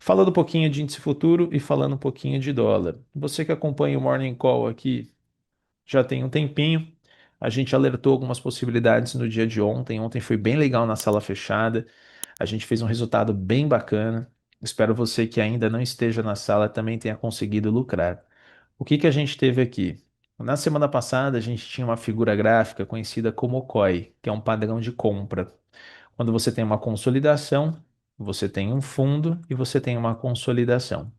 Falando um pouquinho de índice futuro e falando um pouquinho de dólar. Você que acompanha o Morning Call aqui já tem um tempinho. A gente alertou algumas possibilidades no dia de ontem. Ontem foi bem legal na sala fechada. A gente fez um resultado bem bacana. Espero você que ainda não esteja na sala também tenha conseguido lucrar. O que que a gente teve aqui? Na semana passada, a gente tinha uma figura gráfica conhecida como OCOI, que é um padrão de compra. Quando você tem uma consolidação, você tem um fundo e você tem uma consolidação.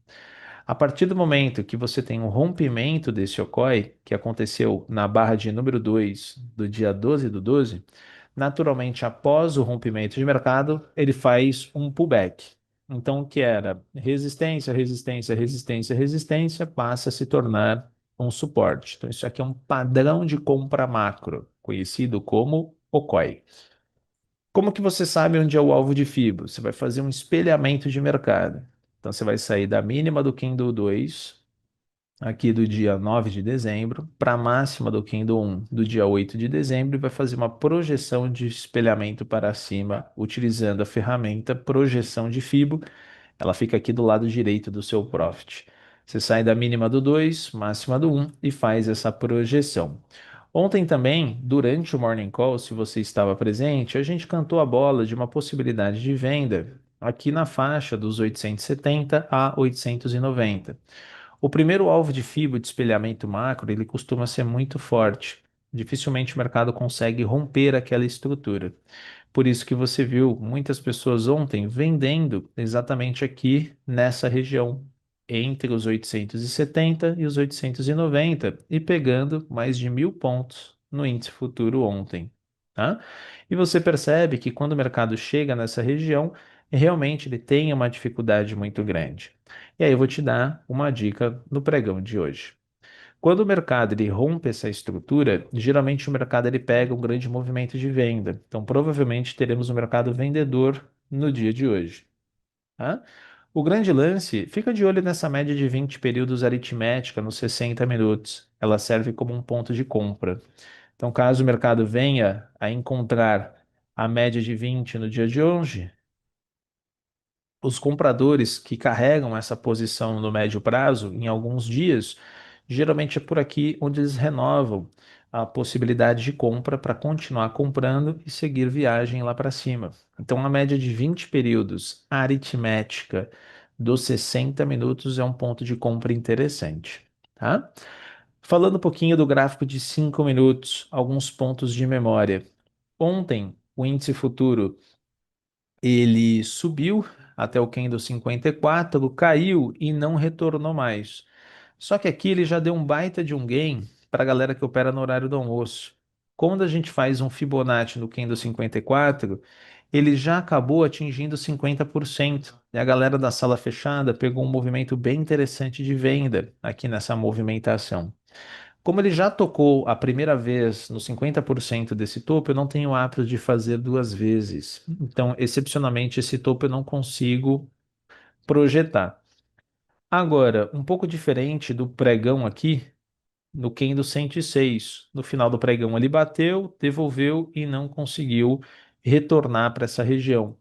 A partir do momento que você tem um rompimento desse OCOI, que aconteceu na barra de número 2 do dia 12 do 12, naturalmente, após o rompimento de mercado, ele faz um pullback. Então, o que era resistência, resistência, resistência, resistência, passa a se tornar um suporte. Então, isso aqui é um padrão de compra macro, conhecido como OCOI. Como que você sabe onde é o alvo de FIBO? Você vai fazer um espelhamento de mercado. Então, você vai sair da mínima do Candle 2 aqui do dia 9 de dezembro, para a máxima do Candle 1 do dia 8 de dezembro, e vai fazer uma projeção de espelhamento para cima, utilizando a ferramenta projeção de FIBO. Ela fica aqui do lado direito do seu profit. Você sai da mínima do 2, máxima do 1 e faz essa projeção. Ontem também, durante o Morning Call, se você estava presente, a gente cantou a bola de uma possibilidade de venda aqui na faixa dos 870 a 890. O primeiro alvo de FIBO de espelhamento macro, ele costuma ser muito forte. Dificilmente o mercado consegue romper aquela estrutura. Por isso que você viu muitas pessoas ontem vendendo exatamente aqui nessa região, entre os 870 e os 890, e pegando mais de 1.000 pontos no índice futuro ontem. Tá? E você percebe que quando o mercado chega nessa região, realmente ele tem uma dificuldade muito grande. E aí eu vou te dar uma dica no pregão de hoje. Quando o mercado ele rompe essa estrutura, geralmente o mercado ele pega um grande movimento de venda. Então, provavelmente teremos um mercado vendedor no dia de hoje. Tá? O grande lance, fica de olho nessa média de 20 períodos aritmética nos 60 minutos. Ela serve como um ponto de compra. Então, caso o mercado venha a encontrar a média de 20 no dia de hoje, os compradores que carregam essa posição no médio prazo, em alguns dias, geralmente é por aqui onde eles renovam a possibilidade de compra para continuar comprando e seguir viagem lá para cima. Então, a média de 20 períodos aritmética dos 60 minutos é um ponto de compra interessante, tá? Falando um pouquinho do gráfico de 5 minutos, alguns pontos de memória. Ontem, o índice futuro ele subiu até o candle 54, caiu e não retornou mais. Só que aqui ele já deu um baita de um gain para a galera que opera no horário do almoço. Quando a gente faz um Fibonacci no candle 54, ele já acabou atingindo 50%. E a galera da sala fechada pegou um movimento bem interessante de venda aqui nessa movimentação. Como ele já tocou a primeira vez no 50% desse topo, eu não tenho hábito de fazer duas vezes. Então, excepcionalmente, esse topo eu não consigo projetar. Agora, um pouco diferente do pregão aqui, no Kendo 106. No final do pregão, ele bateu, devolveu e não conseguiu retornar para essa região.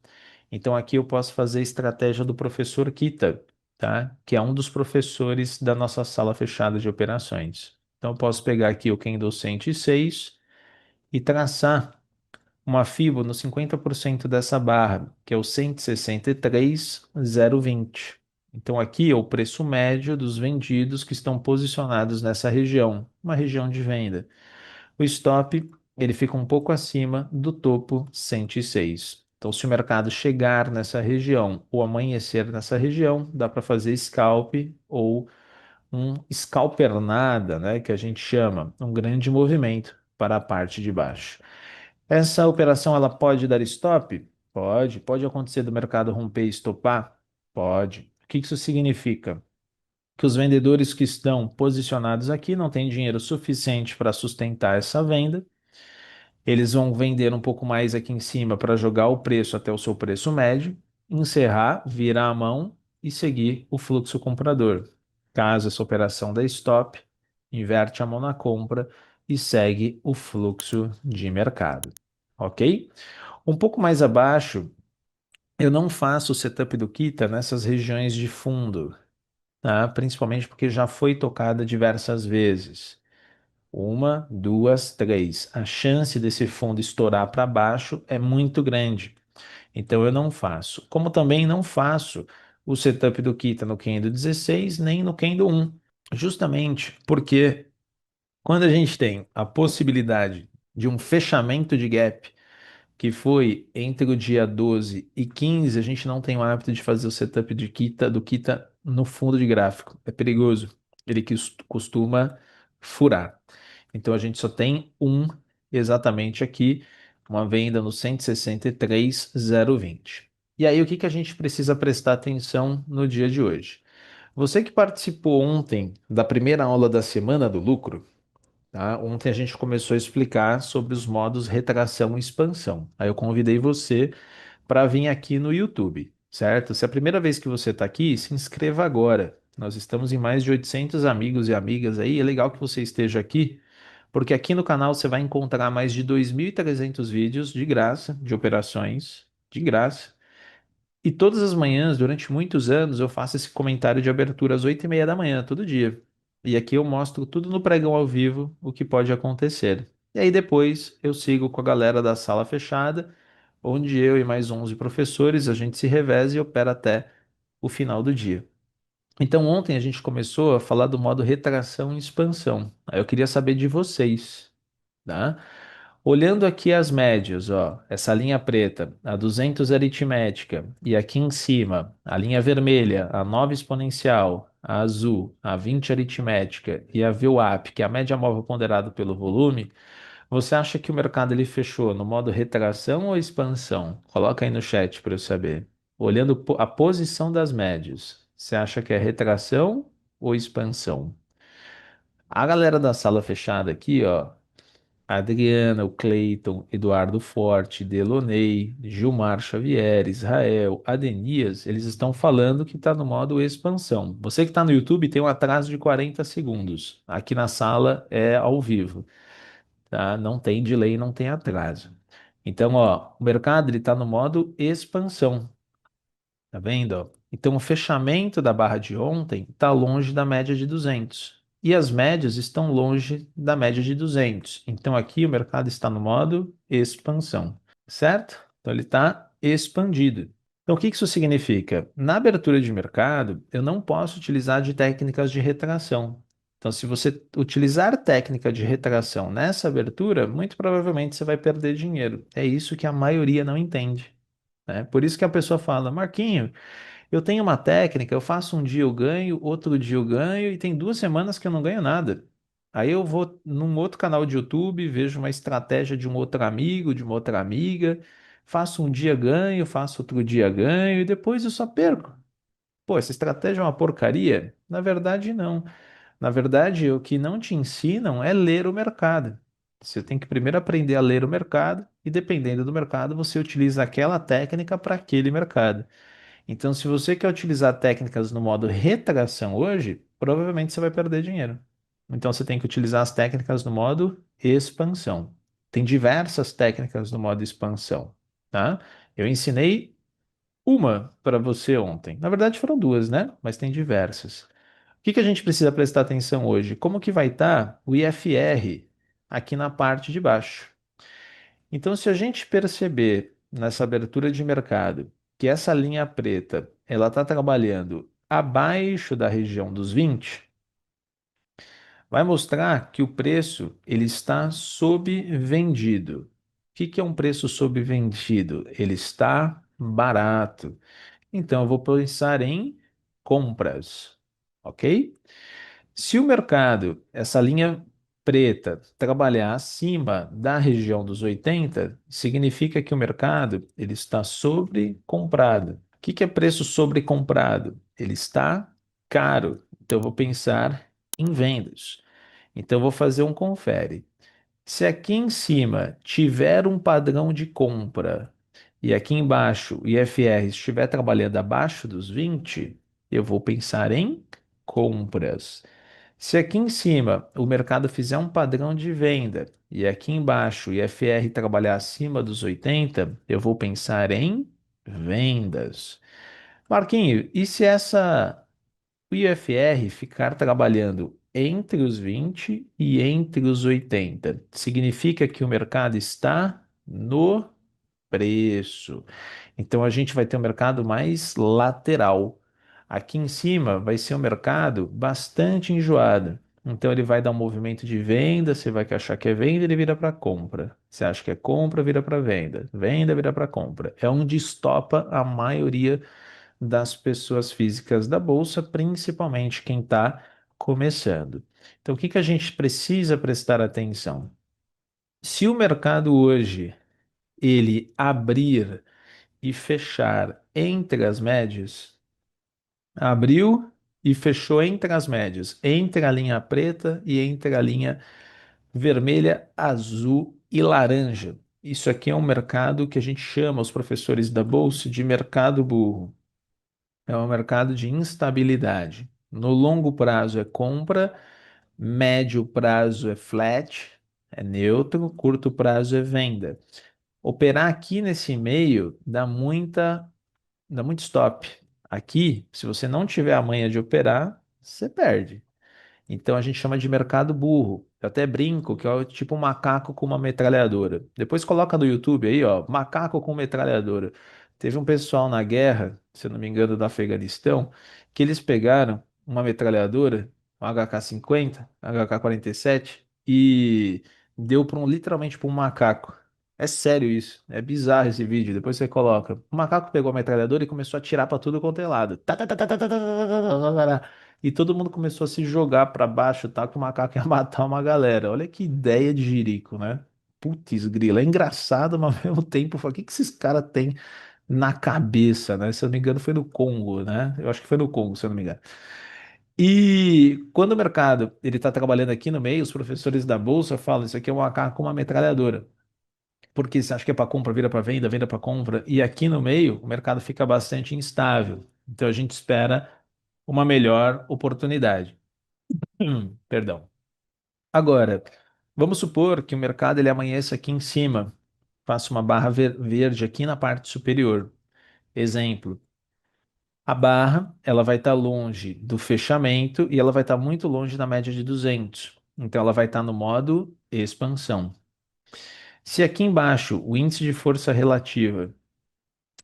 Então, aqui eu posso fazer a estratégia do professor Kita, tá? Que é um dos professores da nossa sala fechada de operações. Então, eu posso pegar aqui o Kendo 106 e traçar uma FIBO no 50% dessa barra, que é o 163,020. Então, aqui é o preço médio dos vendidos que estão posicionados nessa região, uma região de venda. O stop, ele fica um pouco acima do topo 106. Então, se o mercado chegar nessa região ou amanhecer nessa região, dá para fazer scalp ou um scalpernada, né, que a gente chama, um grande movimento para a parte de baixo. Essa operação ela pode dar stop? Pode. Pode acontecer do mercado romper e estopar? Pode. O que isso significa? Que os vendedores que estão posicionados aqui não têm dinheiro suficiente para sustentar essa venda. Eles vão vender um pouco mais aqui em cima para jogar o preço até o seu preço médio, encerrar, virar a mão e seguir o fluxo comprador. Caso essa operação dê stop, inverte a mão na compra e segue o fluxo de mercado. Ok? Um pouco mais abaixo, Eu não faço o setup do Kita nessas regiões de fundo, tá? Principalmente porque já foi tocada diversas vezes. Uma, duas, três. A chance desse fundo estourar para baixo é muito grande. Então eu não faço. Como também não faço o setup do Kita no Kendo 16 nem no Kendo 1. Justamente porque quando a gente tem a possibilidade de um fechamento de gap que foi entre o dia 12 e 15, a gente não tem o hábito de fazer o setup de Kita, do Kita no fundo de gráfico. É perigoso. Ele costuma furar. Então a gente só tem um exatamente aqui, uma venda no 163,020. E aí o que que a gente precisa prestar atenção no dia de hoje? Você que participou ontem da primeira aula da Semana do Lucro, tá? Ontem a gente começou a explicar sobre os modos retração e expansão. Aí eu convidei você para vir aqui no YouTube, certo? Se é a primeira vez que você está aqui, se inscreva agora. Nós estamos em mais de 800 amigos e amigas aí. É legal que você esteja aqui, porque aqui no canal você vai encontrar mais de 2.300 vídeos de graça, de operações, de graça. E todas as manhãs, durante muitos anos, eu faço esse comentário de abertura às 8:30 da manhã, todo dia. E aqui eu mostro tudo no pregão ao vivo, o que pode acontecer. E aí depois eu sigo com a galera da sala fechada, onde eu e mais 11 professores, a gente se reveza e opera até o final do dia. Então ontem a gente começou a falar do modo retração e expansão. Aí eu queria saber de vocês, tá? Olhando aqui as médias, ó, essa linha preta, a 200 aritmética, e aqui em cima, a linha vermelha, a 9 exponencial, a azul, a 20 aritmética e a VWAP, que é a média móvel ponderada pelo volume, você acha que o mercado ele fechou no modo retração ou expansão? Coloca aí no chat para eu saber. Olhando a posição das médias, você acha que é retração ou expansão? A galera da sala fechada aqui, ó, a Adriana, o Cleiton, Eduardo Forte, Delonei, Gilmar Xavier, Israel, Adenias, eles estão falando que está no modo expansão. Você que está no YouTube tem um atraso de 40 segundos. Aqui na sala é ao vivo, tá? Não tem delay, não tem atraso. Então, ó, o mercado ele está no modo expansão. Tá vendo? Ó? Então, o fechamento da barra de ontem está longe da média de 200. E as médias estão longe da média de 200. Então, aqui o mercado está no modo expansão, certo? Então, ele está expandido. Então, o que que isso significa? Na abertura de mercado, eu não posso utilizar de técnicas de retração. Então, se você utilizar técnica de retração nessa abertura, muito provavelmente você vai perder dinheiro. É isso que a maioria não entende, né? Por isso que a pessoa fala, Marquinho, eu tenho uma técnica, eu faço um dia eu ganho, outro dia eu ganho, e tem 2 semanas que eu não ganho nada. Aí eu vou num outro canal de YouTube, vejo uma estratégia de um outro amigo, de uma outra amiga, faço um dia ganho, faço outro dia ganho, e depois eu só perco. Pô, essa estratégia é uma porcaria? Na verdade, não. Na verdade, o que não te ensinam é ler o mercado. Você tem que primeiro aprender a ler o mercado, e dependendo do mercado, você utiliza aquela técnica para aquele mercado. Então, se você quer utilizar técnicas no modo retração hoje, provavelmente você vai perder dinheiro. Então, você tem que utilizar as técnicas no modo expansão. Tem diversas técnicas no modo expansão, tá? Eu ensinei uma para você ontem. Na verdade, foram duas, né? Mas tem diversas. O que que a gente precisa prestar atenção hoje? Como que vai estar o IFR aqui na parte de baixo? Então, se a gente perceber nessa abertura de mercado que essa linha preta ela está trabalhando abaixo da região dos 20, vai mostrar que o preço ele está subvendido. O que que é um preço subvendido? Ele está barato. Então, eu vou pensar em compras, ok? Se o mercado, essa linha preta, trabalhar acima da região dos 80, significa que o mercado ele está sobrecomprado. O que que é preço sobrecomprado? Ele está caro. Então eu vou pensar em vendas. Então eu vou fazer um confere. Se aqui em cima tiver um padrão de compra e aqui embaixo o IFR estiver trabalhando abaixo dos 20, eu vou pensar em compras. Se aqui em cima o mercado fizer um padrão de venda e aqui embaixo o IFR trabalhar acima dos 80, eu vou pensar em Vendas. Marquinho, e se essa o IFR ficar trabalhando entre os 20 e entre os 80? Significa que o mercado está no preço. Então a gente vai ter um mercado mais lateral. Aqui em cima vai ser um mercado bastante enjoado. Então ele vai dar um movimento de venda, você vai achar que é venda, ele vira para compra. Você acha que é compra, vira para venda. Venda, vira para compra. É onde estopa a maioria das pessoas físicas da bolsa, principalmente quem está começando. Então o que que a gente precisa prestar atenção? Se o mercado hoje ele abrir e fechar entre as médias, abriu e fechou entre as médias, entre a linha preta e entre a linha vermelha, azul e laranja. Isso aqui é um mercado que a gente chama, os professores da bolsa, de mercado burro. É um mercado de instabilidade. No longo prazo é compra, médio prazo é flat, é neutro, curto prazo é venda. Operar aqui nesse meio dá muito stop. Aqui, se você não tiver a manha de operar, você perde. Então a gente chama de mercado burro. Eu até brinco que é tipo um macaco com uma metralhadora. Depois coloca no YouTube aí, ó, macaco com metralhadora. Teve um pessoal na guerra, se eu não me engano, do Afeganistão, que eles pegaram uma metralhadora, um HK-50, HK-47, e deu para literalmente para um macaco. É sério isso. É bizarro esse vídeo. Depois você coloca. O macaco pegou a metralhadora e começou a atirar para tudo quanto é lado. Tá, tá, tá, tá, tá, tá, tá, tá, tá, tá, tá. E todo mundo começou a se jogar para baixo, tá? Que o macaco ia matar uma galera. Olha que ideia de jirico, né? Putz, grila. É engraçado, mas ao mesmo tempo, o que que esses caras têm na cabeça, né? Se eu não me engano, foi no Congo, né? Eu acho que foi no Congo, se eu não me engano. E quando o mercado ele está trabalhando aqui no meio, os professores da bolsa falam: isso aqui é um macaco com uma metralhadora. Porque você acha que é para compra, vira para venda, venda para compra. E aqui no meio, o mercado fica bastante instável. Então a gente espera uma melhor oportunidade. Perdão. Agora, vamos supor que o mercado ele amanheça aqui em cima, faça uma barra verde aqui na parte superior. Exemplo, a barra ela vai estar longe do fechamento e ela vai estar muito longe da média de 200. Então ela vai estar no modo expansão. Se aqui embaixo o índice de força relativa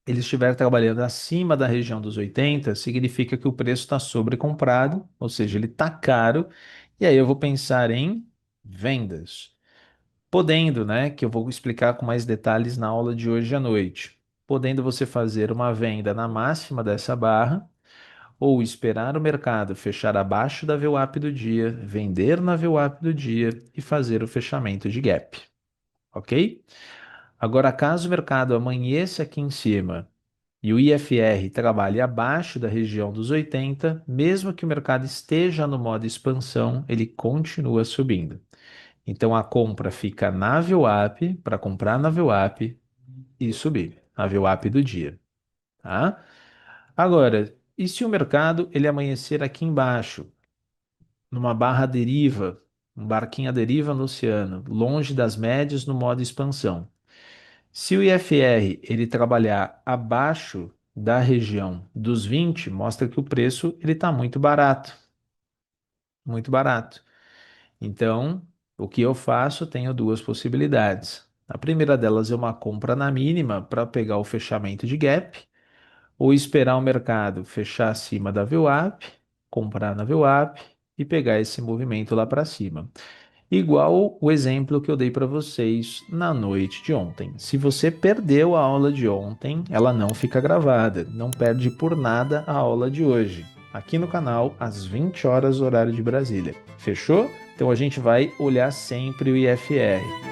ele estiver trabalhando acima da região dos 80, significa que o preço está sobrecomprado, ou seja, ele está caro, e aí eu vou pensar em vendas. Podendo, né, que eu vou explicar com mais detalhes na aula de hoje à noite. Podendo você fazer uma venda na máxima dessa barra, ou esperar o mercado fechar abaixo da VWAP do dia, vender na VWAP do dia e fazer o fechamento de gap, ok? Agora, caso o mercado amanheça aqui em cima e o IFR trabalhe abaixo da região dos 80, mesmo que o mercado esteja no modo expansão, ele continua subindo. Então a compra fica na VWAP, para comprar na VWAP e subir, a VWAP do dia, tá? Agora, e se o mercado ele amanhecer aqui embaixo, numa barra deriva, um barquinho à deriva no oceano, longe das médias no modo expansão? Se o IFR ele trabalhar abaixo da região dos 20, mostra que o preço ele está muito barato, muito barato. Então, o que eu faço? Tenho duas possibilidades. A primeira delas é uma compra na mínima para pegar o fechamento de gap, ou esperar o mercado fechar acima da VWAP, comprar na VWAP e pegar esse movimento lá para cima. Igual o exemplo que eu dei para vocês na noite de ontem. Se você perdeu a aula de ontem, ela não fica gravada. Não perde por nada a aula de hoje. Aqui no canal, às 20 horas, horário de Brasília. Fechou? Então a gente vai olhar sempre o IFR.